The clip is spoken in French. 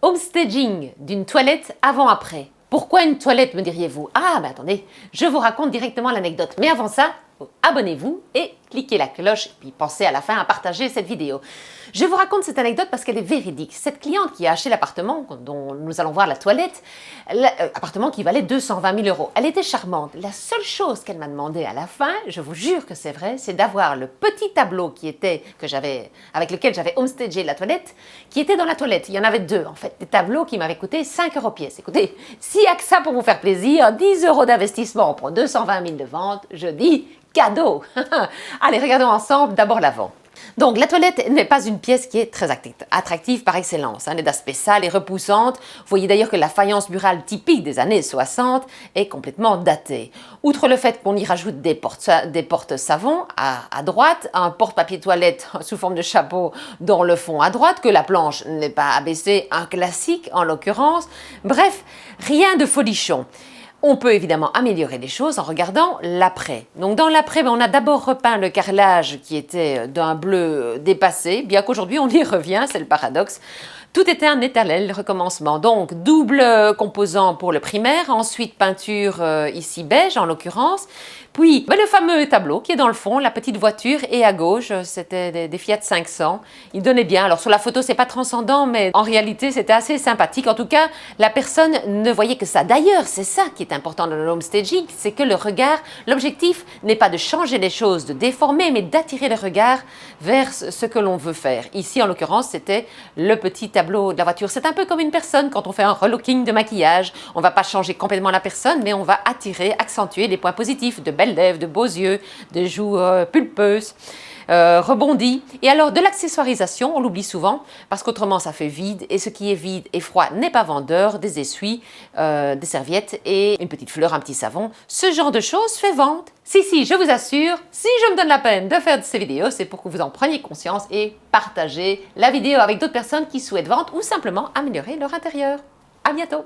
Homestaging d'une toilette avant-après. Pourquoi une toilette, me diriez-vous? Ah, ben attendez, je vous raconte directement l'anecdote. Mais avant ça, abonnez-vous et cliquez la cloche, puis pensez à la fin à partager cette vidéo. Je vous raconte cette anecdote parce qu'elle est véridique. Cette cliente qui a acheté l'appartement, dont nous allons voir la toilette, l'appartement qui valait 220 000 €, elle était charmante. La seule chose qu'elle m'a demandé à la fin, je vous jure que c'est vrai, c'est d'avoir le petit tableau avec lequel j'avais homestagé la toilette, qui était dans la toilette. Il y en avait deux, en fait, des tableaux qui m'avaient coûté 5 € pièce. Écoutez, s'il n'y a que ça pour vous faire plaisir, 10 € d'investissement pour 220 000 de vente, je dis cadeau. Allez, regardons ensemble d'abord l'avant. Donc, la toilette n'est pas une pièce qui est très attractive par excellence. Elle est d'aspect sale et repoussante. Vous voyez d'ailleurs que la faïence murale typique des années 60 est complètement datée. Outre le fait qu'on y rajoute des portes savon à droite, un porte-papier toilette sous forme de chapeau dans le fond à droite, que la planche n'est pas abaissée, un classique en l'occurrence. Bref, rien de folichon. On peut évidemment améliorer les choses en regardant l'après. Donc dans l'après, on a d'abord repeint le carrelage qui était d'un bleu dépassé, bien qu'aujourd'hui on y revient, c'est le paradoxe. Tout était un éternel recommencement. Donc double composant pour le primaire, ensuite peinture ici beige en l'occurrence, puis le fameux tableau qui est dans le fond, la petite voiture, et à gauche, c'était des Fiat 500. Il donnait bien. Alors sur la photo, c'est pas transcendant, mais en réalité, c'était assez sympathique. En tout cas, la personne ne voyait que ça. D'ailleurs, c'est ça qui est important dans le homestaging, c'est que le regard, l'objectif n'est pas de changer les choses, de déformer, mais d'attirer le regard vers ce que l'on veut faire. Ici, en l'occurrence, c'était le petit tableau de la voiture. C'est un peu comme une personne quand on fait un relooking de maquillage. On ne va pas changer complètement la personne, mais on va attirer, accentuer les points positifs, de belles lèvres, de beaux yeux, de joues pulpeuses, rebondies. Et alors, de l'accessoirisation, on l'oublie souvent, parce qu'autrement, ça fait vide. Et ce qui est vide et froid n'est pas vendeur. Des essuies, des serviettes et une petite fleur, un petit savon. Ce genre de choses fait vente. Si, je vous assure, si je me donne la peine de faire ces vidéos, c'est pour que vous en preniez conscience et partagez la vidéo avec d'autres personnes qui souhaitent vendre ou simplement améliorer leur intérieur. À bientôt!